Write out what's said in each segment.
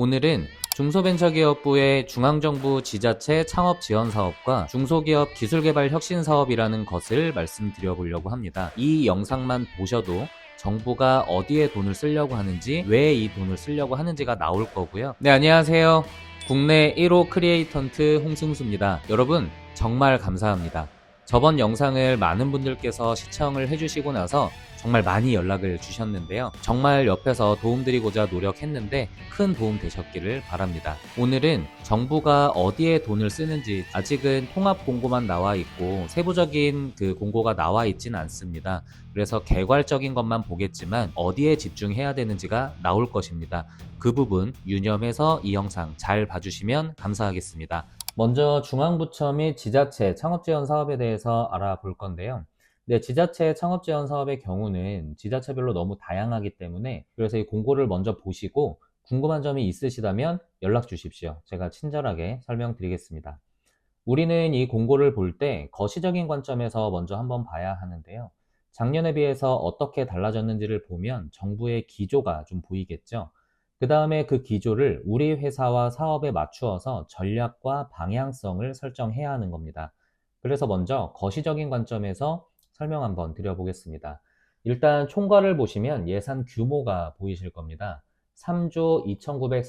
오늘은 중소벤처기업부의 중앙정부 지자체 창업지원사업과 중소기업 기술개발혁신사업이라는 것을 말씀드려 보려고 합니다. 이 영상만 보셔도 정부가 어디에 돈을 쓰려고 하는지, 왜 이 돈을 쓰려고 하는지가 나올 거고요. 네, 안녕하세요. 국내 1호 크리에이턴트 홍승수입니다. 여러분, 정말 감사합니다. 저번 영상을 많은 분들께서 시청을 해주시고 나서 정말 많이 연락을 주셨는데요. 정말 옆에서 도움드리고자 노력했는데 큰 도움 되셨기를 바랍니다. 오늘은 정부가 어디에 돈을 쓰는지 아직은 통합 공고만 나와 있고 세부적인 그 공고가 나와 있진 않습니다. 그래서 개괄적인 것만 보겠지만 어디에 집중해야 되는지가 나올 것입니다. 그 부분 유념해서 이 영상 잘 봐주시면 감사하겠습니다. 먼저 중앙부처 및 지자체 창업지원 사업에 대해서 알아볼 건데요. 네, 지자체 창업지원 사업의 경우는 지자체별로 너무 다양하기 때문에 그래서 이 공고를 먼저 보시고 궁금한 점이 있으시다면 연락 주십시오. 제가 친절하게 설명드리겠습니다. 우리는 이 공고를 볼 때 거시적인 관점에서 먼저 한번 봐야 하는데요. 작년에 비해서 어떻게 달라졌는지를 보면 정부의 기조가 좀 보이겠죠. 그 다음에 그 기조를 우리 회사와 사업에 맞추어서 전략과 방향성을 설정해야 하는 겁니다. 그래서 먼저 거시적인 관점에서 설명 한번 드려보겠습니다. 일단 총괄을 보시면 예산 규모가 보이실 겁니다. 3조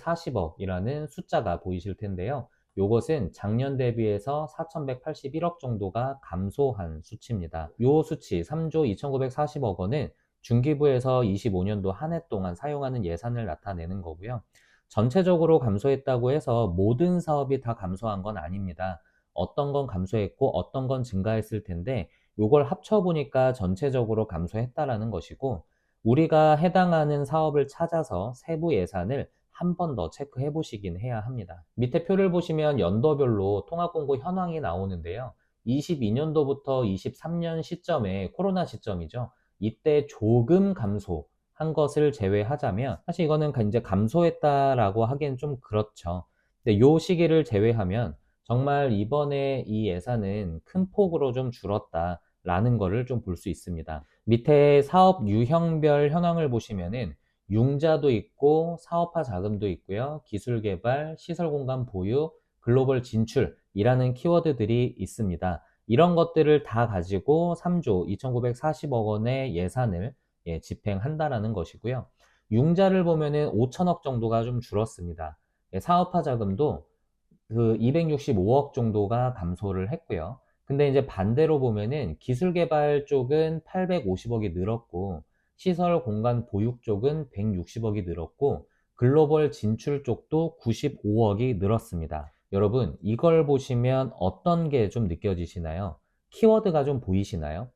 2,940억이라는 숫자가 보이실 텐데요. 요것은 작년 대비해서 4,181억 정도가 감소한 수치입니다. 요 수치 3조 2,940억 원은 중기부에서 25년도 한 해 동안 사용하는 예산을 나타내는 거고요. 전체적으로 감소했다고 해서 모든 사업이 다 감소한 건 아닙니다. 어떤 건 감소했고 어떤 건 증가했을 텐데 요걸 합쳐보니까 전체적으로 감소했다라는 것이고 우리가 해당하는 사업을 찾아서 세부 예산을 한 번 더 체크해 보시긴 해야 합니다. 밑에 표를 보시면 연도별로 통합공고 현황이 나오는데요. 22년도부터 23년 시점에 코로나 시점이죠. 이때 조금 감소한 것을 제외하자면 사실 이거는 이제 감소했다라고 하기엔 좀 그렇죠. 근데 요 시기를 제외하면 정말 이번에 이 예산은 큰 폭으로 좀 줄었다라는 거를 좀 볼 수 있습니다. 밑에 사업 유형별 현황을 보시면은 융자도 있고 사업화 자금도 있고요. 기술 개발, 시설 공간 보유, 글로벌 진출이라는 키워드들이 있습니다. 이런 것들을 다 가지고 3조 2,940억 원의 예산을 집행한다라는 것이고요. 융자를 보면은 5천억 정도가 좀 줄었습니다. 사업화 자금도 그 265억 정도가 감소를 했고요. 근데 이제 반대로 보면은 기술 개발 쪽은 850억이 늘었고 시설 공간 보육 쪽은 160억이 늘었고 글로벌 진출 쪽도 95억이 늘었습니다. 여러분, 이걸 보시면 어떤 게 좀 느껴지시나요? 키워드가 좀 보이시나요?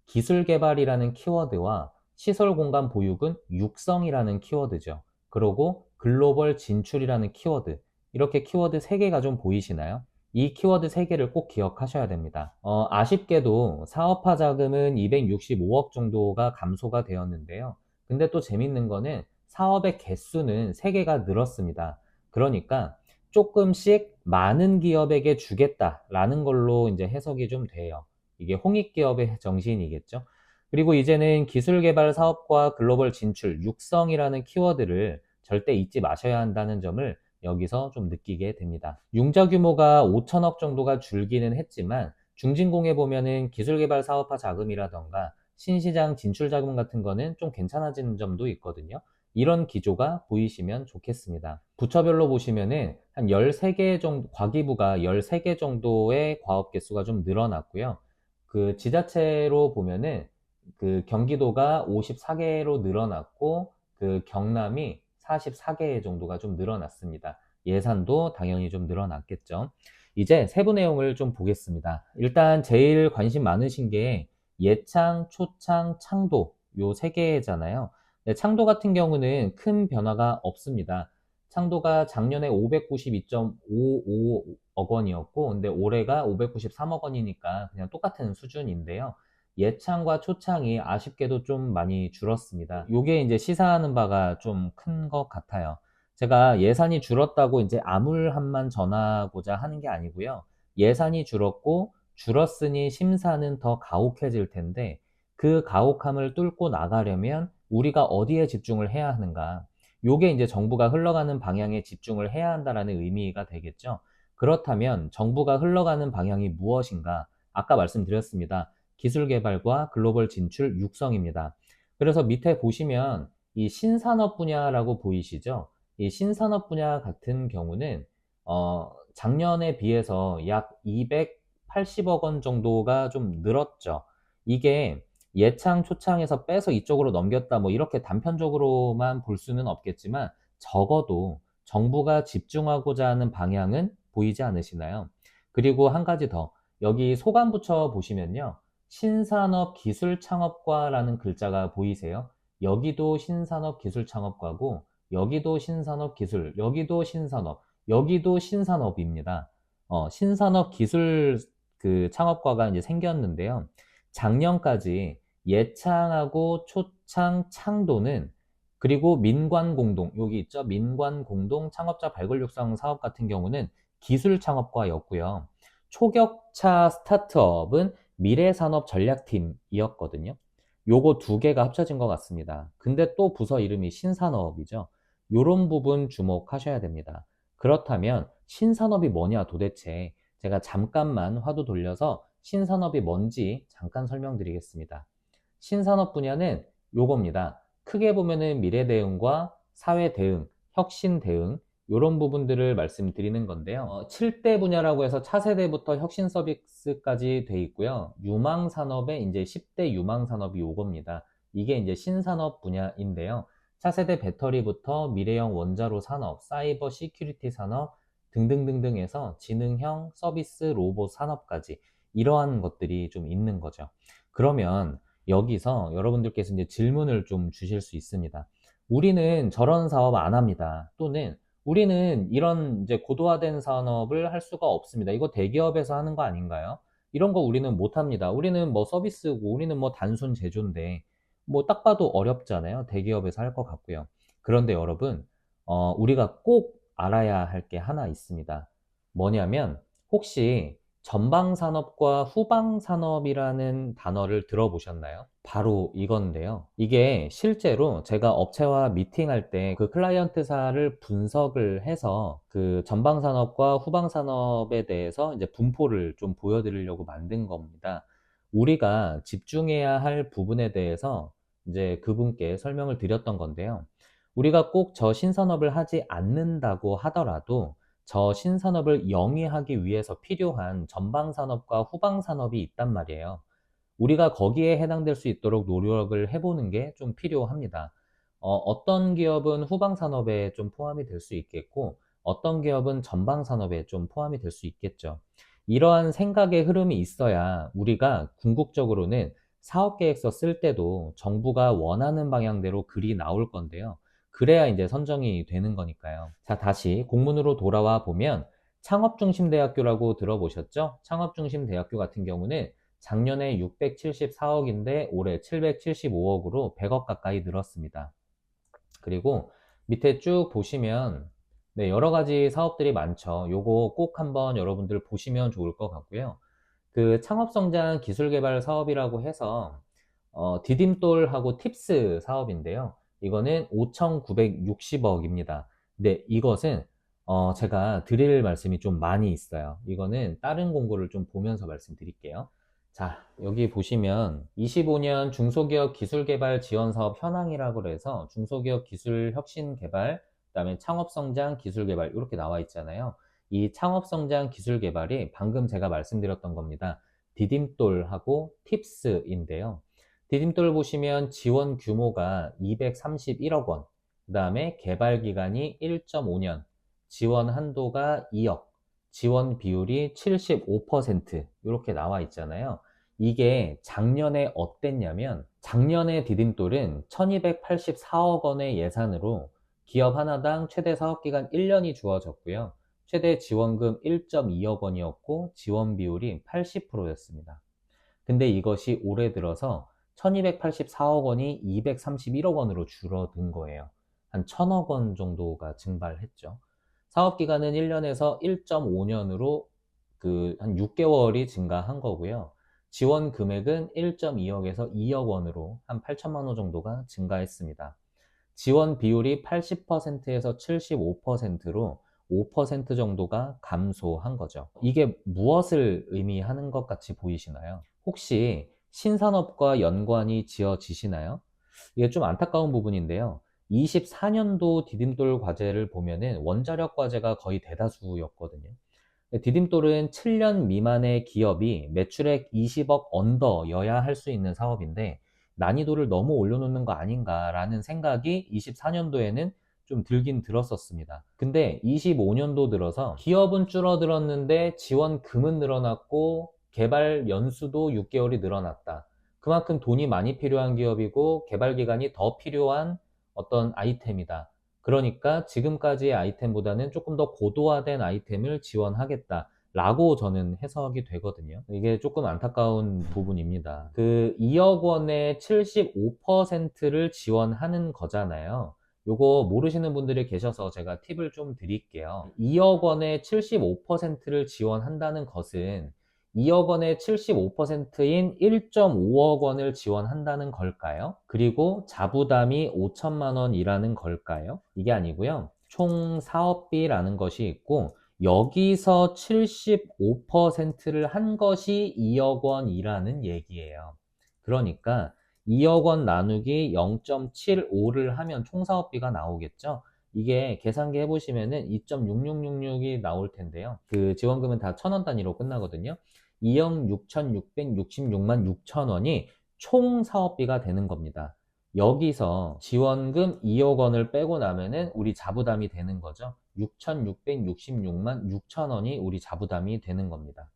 기술 개발이라는 키워드와 시설 공간 보육은 육성이라는 키워드죠. 그리고 글로벌 진출이라는 키워드. 이렇게 키워드 3개가 좀 보이시나요? 이 키워드 3개를 꼭 기억하셔야 됩니다. 아쉽게도 사업화 자금은 265억 정도가 감소가 되었는데요. 근데 또 재밌는 거는 사업의 개수는 3개가 늘었습니다. 그러니까 조금씩 많은 기업에게 주겠다라는 걸로 이제 해석이 좀 돼요. 이게 홍익기업의 정신이겠죠. 그리고 이제는 기술개발 사업과 글로벌 진출, 육성이라는 키워드를 절대 잊지 마셔야 한다는 점을 여기서 좀 느끼게 됩니다. 융자 규모가 5천억 정도가 줄기는 했지만 중진공에 보면은 기술개발 사업화 자금이라던가 신시장 진출 자금 같은 거는 좀 괜찮아지는 점도 있거든요. 이런 기조가 보이시면 좋겠습니다. 부처별로 보시면은 한 13개 정도, 과기부가 13개 정도의 과업 개수가 좀 늘어났고요. 그 지자체로 보면은 그 경기도가 54개로 늘어났고 그 경남이 44개 정도가 좀 늘어났습니다. 예산도 당연히 좀 늘어났겠죠. 이제 세부 내용을 좀 보겠습니다. 일단 제일 관심 많으신 게 예창, 초창, 창도 요 세 개잖아요. 네, 창도 같은 경우는 큰 변화가 없습니다. 창도가 작년에 592.55억 원이었고 근데 올해가 593억 원이니까 그냥 똑같은 수준인데요. 예창과 초창이 아쉽게도 좀 많이 줄었습니다. 요게 이제 시사하는 바가 좀 큰 것 같아요. 제가 예산이 줄었다고 이제 암울함만 전하고자 하는 게 아니고요. 예산이 줄었고 줄었으니 심사는 더 가혹해질 텐데 그 가혹함을 뚫고 나가려면 우리가 어디에 집중을 해야 하는가? 요게 이제 정부가 흘러가는 방향에 집중을 해야 한다라는 의미가 되겠죠. 그렇다면 정부가 흘러가는 방향이 무엇인가? 아까 말씀드렸습니다. 기술 개발과 글로벌 진출 육성입니다. 그래서 밑에 보시면 이 신산업 분야라고 보이시죠? 이 신산업 분야 같은 경우는 작년에 비해서 약 280억 원 정도가 좀 늘었죠. 이게 예창, 초창에서 빼서 이쪽으로 넘겼다 뭐 이렇게 단편적으로만 볼 수는 없겠지만 적어도 정부가 집중하고자 하는 방향은 보이지 않으시나요? 그리고 한 가지 더, 여기 소관 붙여 보시면요. 신산업기술창업과라는 글자가 보이세요? 여기도 신산업기술창업과고 여기도 신산업기술, 여기도 신산업, 여기도 신산업입니다. 신산업기술 그 창업과가 이제 생겼는데요. 작년까지 예창하고 초창, 창도는 그리고 민관공동, 여기 있죠? 민관공동 창업자 발굴 육성 사업 같은 경우는 기술 창업과였고요. 초격차 스타트업은 미래산업전략팀이었거든요. 요거 두 개가 합쳐진 것 같습니다. 근데 또 부서 이름이 신산업이죠. 요런 부분 주목하셔야 됩니다. 그렇다면 신산업이 뭐냐 도대체, 제가 잠깐만 화두 돌려서 신산업이 뭔지 잠깐 설명드리겠습니다. 신산업 분야는 요겁니다. 크게 보면은 미래 대응과 사회 대응, 혁신 대응 이런 부분들을 말씀드리는 건데요. 7대 분야라고 해서 차세대부터 혁신 서비스까지 돼 있고요. 유망 산업의 이제 10대 유망 산업이 요겁니다. 이게 이제 신산업 분야인데요. 차세대 배터리부터 미래형 원자로 산업, 사이버 시큐리티 산업 등등등등 해서 지능형 서비스 로봇 산업까지 이러한 것들이 좀 있는 거죠. 그러면 여기서 여러분들께서 이제 질문을 좀 주실 수 있습니다. 우리는 저런 사업 안 합니다. 또는 우리는 이런 이제 고도화된 산업을 할 수가 없습니다. 이거 대기업에서 하는 거 아닌가요? 이런 거 우리는 못 합니다. 우리는 뭐 서비스고 우리는 뭐 단순 제조인데 뭐 딱 봐도 어렵잖아요. 대기업에서 할 것 같고요. 그런데 여러분, 우리가 꼭 알아야 할 게 하나 있습니다. 뭐냐면 혹시 전방산업과 후방산업이라는 단어를 들어보셨나요? 바로 이건데요. 이게 실제로 제가 업체와 미팅할 때 그 클라이언트사를 분석을 해서 그 전방산업과 후방산업에 대해서 이제 분포를 좀 보여드리려고 만든 겁니다. 우리가 집중해야 할 부분에 대해서 이제 그분께 설명을 드렸던 건데요. 우리가 꼭 저 신산업을 하지 않는다고 하더라도 저 신산업을 영위하기 위해서 필요한 전방산업과 후방산업이 있단 말이에요. 우리가 거기에 해당될 수 있도록 노력을 해보는 게 좀 필요합니다. 어떤 기업은 후방산업에 좀 포함이 될 수 있겠고, 어떤 기업은 전방산업에 좀 포함이 될 수 있겠죠. 이러한 생각의 흐름이 있어야 우리가 궁극적으로는 사업계획서 쓸 때도 정부가 원하는 방향대로 글이 나올 건데요. 그래야 이제 선정이 되는 거니까요. 자, 다시 공문으로 돌아와 보면 창업중심대학교라고 들어보셨죠? 창업중심대학교 같은 경우는 작년에 674억인데 올해 775억으로 100억 가까이 늘었습니다. 그리고 밑에 쭉 보시면 네, 여러 가지 사업들이 많죠. 요거 꼭 한번 여러분들 보시면 좋을 것 같고요. 그 창업성장 기술개발 사업이라고 해서 디딤돌하고 팁스 사업인데요. 이거는 5,960억입니다. 근데 이것은 제가 드릴 말씀이 좀 많이 있어요. 이거는 다른 공고를 좀 보면서 말씀드릴게요. 자, 여기 보시면 25년 중소기업 기술개발 지원사업 현황이라고 해서 중소기업 기술 혁신 개발, 그다음에 창업성장 기술개발 이렇게 나와 있잖아요. 이 창업성장 기술개발이 방금 제가 말씀드렸던 겁니다. 디딤돌하고 팁스인데요. 디딤돌 보시면 지원 규모가 231억 원, 그 다음에 개발 기간이 1.5년, 지원 한도가 2억, 지원 비율이 75% 이렇게 나와 있잖아요. 이게 작년에 어땠냐면 작년에 디딤돌은 1284억 원의 예산으로 기업 하나당 최대 사업기간 1년이 주어졌고요. 최대 지원금 1.2억 원이었고 지원 비율이 80%였습니다. 근데 이것이 올해 들어서 1284억 원이 231억 원으로 줄어든 거예요. 한 1000억 원 정도가 증발을 했죠. 사업기간은 1년에서 1.5년으로 한 6개월이 증가한 거고요. 지원 금액은 1.2억에서 2억 원으로 한 8천만 원 정도가 증가했습니다. 지원 비율이 80%에서 75%로 5% 정도가 감소한 거죠. 이게 무엇을 의미하는 것 같이 보이시나요? 혹시 신산업과 연관이 지어지시나요? 이게 좀 안타까운 부분인데요. 24년도 디딤돌 과제를 보면은 원자력 과제가 거의 대다수였거든요. 디딤돌은 7년 미만의 기업이 매출액 20억 언더여야 할 수 있는 사업인데 난이도를 너무 올려놓는 거 아닌가라는 생각이 24년도에는 좀 들긴 들었었습니다. 근데 25년도 들어서 기업은 줄어들었는데 지원금은 늘어났고 개발 연수도 6개월이 늘어났다. 그만큼 돈이 많이 필요한 기업이고 개발 기간이 더 필요한 어떤 아이템이다. 그러니까 지금까지의 아이템보다는 조금 더 고도화된 아이템을 지원하겠다. 라고 저는 해석이 되거든요. 이게 조금 안타까운 부분입니다. 그 2억 원의 75%를 지원하는 거잖아요. 요거 모르시는 분들이 계셔서 제가 팁을 좀 드릴게요. 2억 원의 75%를 지원한다는 것은 2억 원의 75%인 1.5억 원을 지원한다는 걸까요? 그리고 자부담이 5천만 원이라는 걸까요? 이게 아니고요. 총 사업비라는 것이 있고 여기서 75%를 한 것이 2억 원이라는 얘기예요. 그러니까 2억 원 나누기 0.75를 하면 총 사업비가 나오겠죠? 이게 계산기 해보시면은 2.6666이 나올 텐데요. 그 지원금은 다 1,000원 단위로 끝나거든요. 2억 6,666만 6천 원이 총 사업비가 되는 겁니다. 여기서 지원금 2억 원을 빼고 나면은 우리 자부담이 되는 거죠. 6,666만 6천 원이 우리 자부담이 되는 겁니다.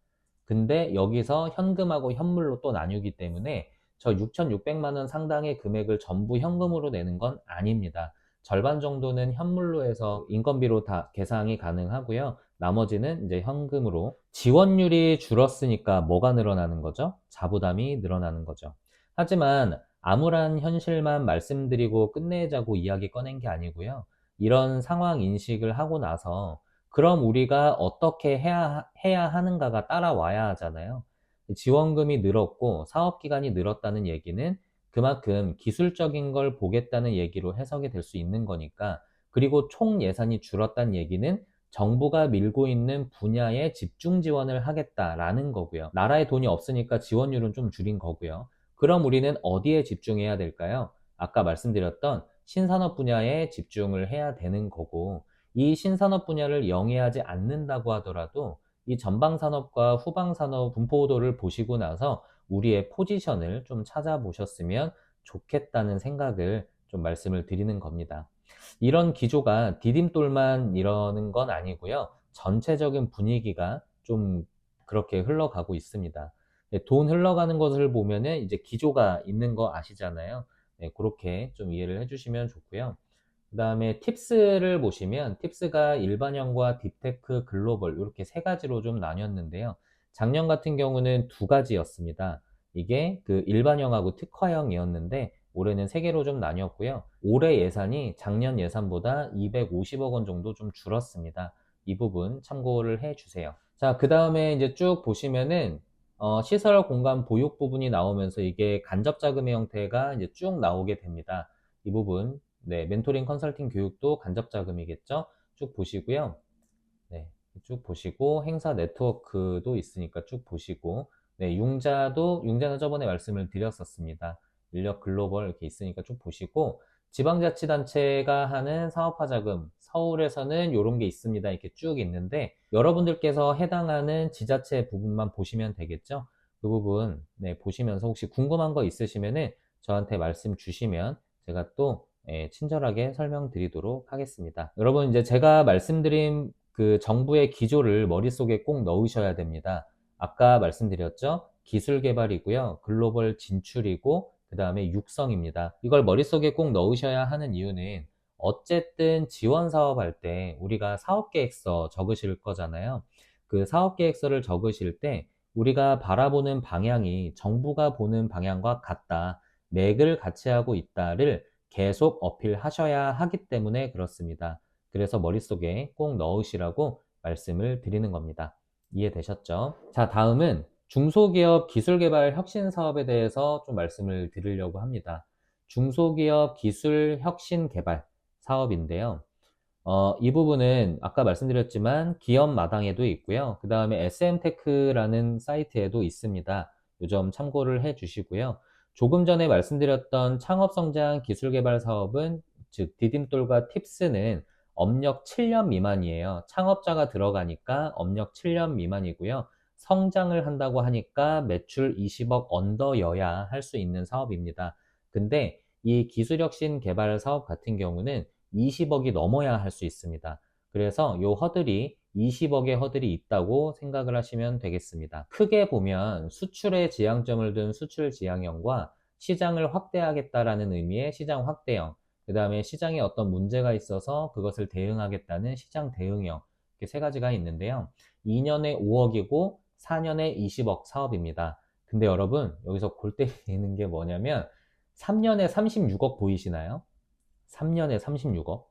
근데 여기서 현금하고 현물로 또 나누기 때문에 저 6,600만 원 상당의 금액을 전부 현금으로 내는 건 아닙니다. 절반 정도는 현물로 해서 인건비로 다 계상이 가능하고요. 나머지는 이제 현금으로. 지원율이 줄었으니까 뭐가 늘어나는 거죠? 자부담이 늘어나는 거죠. 하지만 암울한 현실만 말씀드리고 끝내자고 이야기 꺼낸 게 아니고요. 이런 상황 인식을 하고 나서 그럼 우리가 어떻게 해야 하는가가 따라와야 하잖아요. 지원금이 늘었고 사업기간이 늘었다는 얘기는 그만큼 기술적인 걸 보겠다는 얘기로 해석이 될 수 있는 거니까, 그리고 총 예산이 줄었다는 얘기는 정부가 밀고 있는 분야에 집중 지원을 하겠다라는 거고요. 나라에 돈이 없으니까 지원율은 좀 줄인 거고요. 그럼 우리는 어디에 집중해야 될까요? 아까 말씀드렸던 신산업 분야에 집중을 해야 되는 거고, 이 신산업 분야를 영위하지 않는다고 하더라도 이 전방산업과 후방산업 분포도를 보시고 나서 우리의 포지션을 좀 찾아보셨으면 좋겠다는 생각을 좀 말씀을 드리는 겁니다. 이런 기조가 디딤돌만 이러는 건 아니고요. 전체적인 분위기가 좀 그렇게 흘러가고 있습니다. 네, 돈 흘러가는 것을 보면은 이제 기조가 있는 거 아시잖아요. 네, 그렇게 좀 이해를 해주시면 좋고요. 그 다음에 팁스를 보시면 팁스가 일반형과 딥테크, 글로벌 이렇게 세 가지로 좀 나뉘었는데요. 작년 같은 경우는 두 가지였습니다. 이게 그 일반형하고 특화형이었는데 올해는 세 개로 좀 나뉘었고요. 올해 예산이 작년 예산보다 250억 원 정도 좀 줄었습니다. 이 부분 참고를 해주세요. 자, 그 다음에 이제 쭉 보시면은 시설 공간 보육 부분이 나오면서 이게 간접 자금의 형태가 이제 쭉 나오게 됩니다. 이 부분, 네, 멘토링 컨설팅 교육도 간접 자금이겠죠? 쭉 보시고요. 네, 쭉 보시고 행사 네트워크도 있으니까 쭉 보시고, 네, 융자는 저번에 말씀을 드렸었습니다. 인력 글로벌 이렇게 있으니까 쭉 보시고, 지방자치단체가 하는 사업화 자금, 서울에서는 이런 게 있습니다. 이렇게 쭉 있는데 여러분들께서 해당하는 지자체 부분만 보시면 되겠죠? 그 부분 네, 보시면서 혹시 궁금한 거 있으시면은 저한테 말씀 주시면 제가 또 친절하게 설명드리도록 하겠습니다. 여러분, 이제 제가 말씀드린 그 정부의 기조를 머릿속에 꼭 넣으셔야 됩니다. 아까 말씀드렸죠? 기술 개발이고요. 글로벌 진출이고 그 다음에 육성입니다. 이걸 머릿속에 꼭 넣으셔야 하는 이유는 어쨌든 지원 사업할 때 우리가 사업계획서 적으실 거잖아요. 그 사업계획서를 적으실 때 우리가 바라보는 방향이 정부가 보는 방향과 같다. 맥을 같이 하고 있다를 계속 어필하셔야 하기 때문에 그렇습니다. 그래서 머릿속에 꼭 넣으시라고 말씀을 드리는 겁니다. 이해되셨죠? 자, 다음은 중소기업 기술개발 혁신 사업에 대해서 좀 말씀을 드리려고 합니다. 중소기업 기술 혁신 개발 사업인데요. 이 부분은 아까 말씀드렸지만 기업 마당에도 있고요. 그 다음에 SM테크라는 사이트에도 있습니다. 이 점 참고를 해 주시고요. 조금 전에 말씀드렸던 창업성장 기술개발 사업은 즉 디딤돌과 팁스는 업력 7년 미만이에요. 창업자가 들어가니까 업력 7년 미만이고요. 성장을 한다고 하니까 매출 20억 언더여야 할 수 있는 사업입니다. 근데 이 기술혁신 개발 사업 같은 경우는 20억이 넘어야 할 수 있습니다. 그래서 이 허들이 20억의 허들이 있다고 생각을 하시면 되겠습니다. 크게 보면 수출에 지향점을 둔 수출 지향형과 시장을 확대하겠다라는 의미의 시장 확대형, 그 다음에 시장에 어떤 문제가 있어서 그것을 대응하겠다는 시장 대응형, 이렇게 세 가지가 있는데요. 2년에 5억이고 4년에 20억 사업입니다. 근데 여러분 여기서 골 때리는 게 뭐냐면 3년에 36억 보이시나요? 3년에 36억.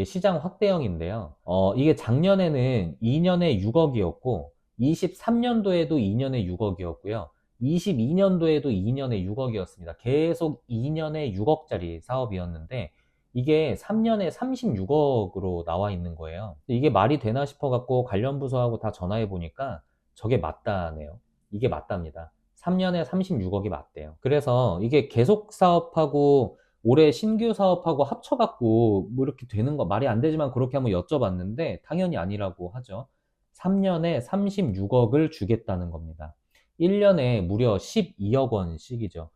시장 확대형인데요. 이게 작년에는 2년에 6억이었고, 23년도에도 2년에 6억이었고요. 22년도에도 2년에 6억이었습니다. 계속 2년에 6억짜리 사업이었는데, 이게 3년에 36억으로 나와 있는 거예요. 이게 말이 되나 싶어갖고 관련 부서하고 다 전화해 보니까 저게 맞다네요. 이게 맞답니다. 3년에 36억이 맞대요. 그래서 이게 계속 사업하고 올해 신규 사업하고 합쳐갖고 뭐 이렇게 되는 거 말이 안 되지만 그렇게 한번 여쭤봤는데 당연히 아니라고 하죠. 3년에 36억을 주겠다는 겁니다. 1년에 무려 12억 원씩이죠.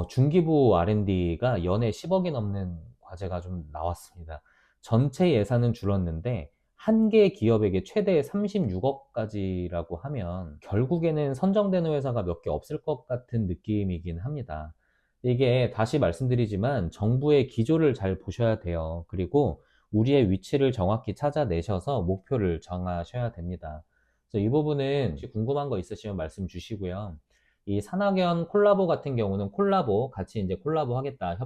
중기부 R&D가 연에 10억이 넘는 과제가 좀 나왔습니다. 전체 예산은 줄었는데 한 개 기업에게 최대 36억까지라고 하면 결국에는 선정되는 회사가 몇 개 없을 것 같은 느낌이긴 합니다. 이게 다시 말씀드리지만 정부의 기조를 잘 보셔야 돼요. 그리고 우리의 위치를 정확히 찾아내셔서 목표를 정하셔야 됩니다. 그래서 이 부분은 혹시 궁금한 거 있으시면 말씀 주시고요. 이 산학연 콜라보 같은 경우는 콜라보, 같이 이제 콜라보 하겠다,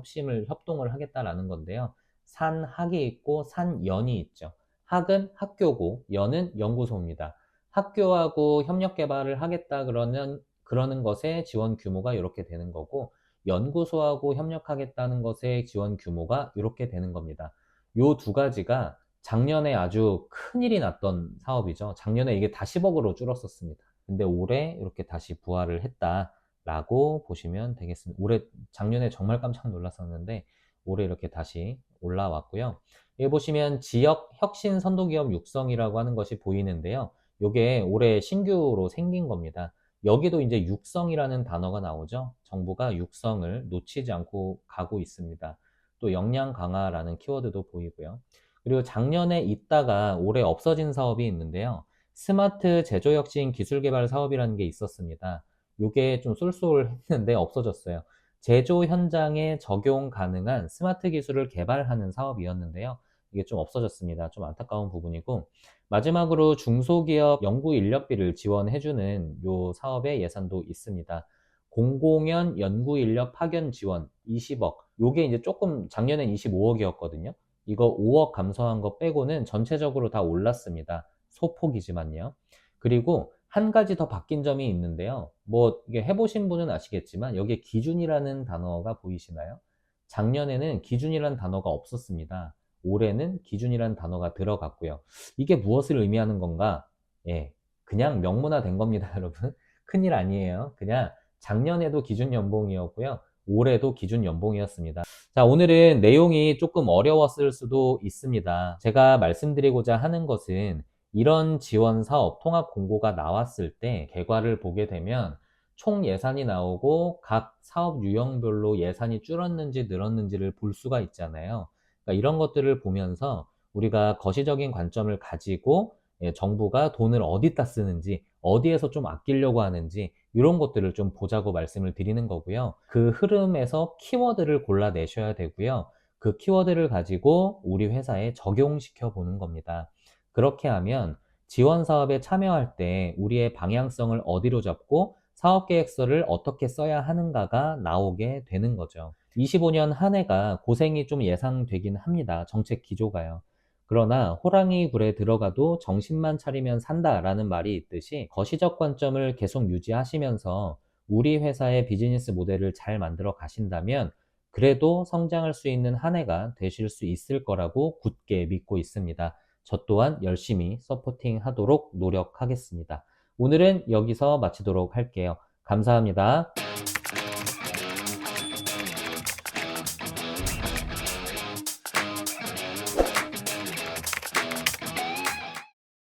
협동을 하겠다라는 건데요. 산학이 있고 산연이 있죠. 학은 학교고, 연은 연구소입니다. 학교하고 협력 개발을 하겠다 그러는 것의 지원 규모가 이렇게 되는 거고, 연구소하고 협력하겠다는 것의 지원 규모가 이렇게 되는 겁니다. 요 두 가지가 작년에 아주 큰일이 났던 사업이죠. 작년에 이게 다 10억으로 줄었었습니다. 근데 올해 이렇게 다시 부활을 했다라고 보시면 되겠습니다. 작년에 정말 깜짝 놀랐었는데 올해 이렇게 다시 올라왔고요. 여기 보시면 지역 혁신 선도기업 육성이라고 하는 것이 보이는데요. 이게 올해 신규로 생긴 겁니다. 여기도 이제 육성이라는 단어가 나오죠. 정부가 육성을 놓치지 않고 가고 있습니다. 또 역량 강화라는 키워드도 보이고요. 그리고 작년에 있다가 올해 없어진 사업이 있는데요. 스마트 제조혁신 기술개발 사업이라는 게 있었습니다. 이게 좀 쏠쏠했는데 없어졌어요. 제조 현장에 적용 가능한 스마트 기술을 개발하는 사업이었는데요. 이게 좀 없어졌습니다. 좀 안타까운 부분이고, 마지막으로 중소기업 연구 인력비를 지원해주는 요 사업의 예산도 있습니다. 공공연 연구 인력 파견 지원 20억. 요게 이제 조금 작년엔 25억이었거든요. 이거 5억 감소한 거 빼고는 전체적으로 다 올랐습니다. 소폭이지만요. 그리고 한 가지 더 바뀐 점이 있는데요. 뭐 이게 해보신 분은 아시겠지만 여기에 기준이라는 단어가 보이시나요? 작년에는 기준이라는 단어가 없었습니다. 올해는 기준이라는 단어가 들어갔고요. 이게 무엇을 의미하는 건가? 예, 그냥 명문화된 겁니다, 여러분. 큰일 아니에요. 그냥 작년에도 기준 연봉이었고요. 올해도 기준 연봉이었습니다. 자, 오늘은 내용이 조금 어려웠을 수도 있습니다. 제가 말씀드리고자 하는 것은 이런 지원 사업 통합 공고가 나왔을 때 결과를 보게 되면 총 예산이 나오고 각 사업 유형별로 예산이 줄었는지 늘었는지를 볼 수가 있잖아요. 그러니까 이런 것들을 보면서 우리가 거시적인 관점을 가지고 정부가 돈을 어디다 쓰는지, 어디에서 좀 아끼려고 하는지 이런 것들을 좀 보자고 말씀을 드리는 거고요. 그 흐름에서 키워드를 골라내셔야 되고요. 그 키워드를 가지고 우리 회사에 적용시켜 보는 겁니다. 그렇게 하면 지원 사업에 참여할 때 우리의 방향성을 어디로 잡고 사업계획서를 어떻게 써야 하는가가 나오게 되는 거죠. 25년 한 해가 고생이 좀 예상되긴 합니다. 정책 기조가요. 그러나 호랑이 굴에 들어가도 정신만 차리면 산다라는 말이 있듯이 거시적 관점을 계속 유지하시면서 우리 회사의 비즈니스 모델을 잘 만들어 가신다면 그래도 성장할 수 있는 한 해가 되실 수 있을 거라고 굳게 믿고 있습니다. 저 또한 열심히 서포팅 하도록 노력하겠습니다. 오늘은 여기서 마치도록 할게요. 감사합니다.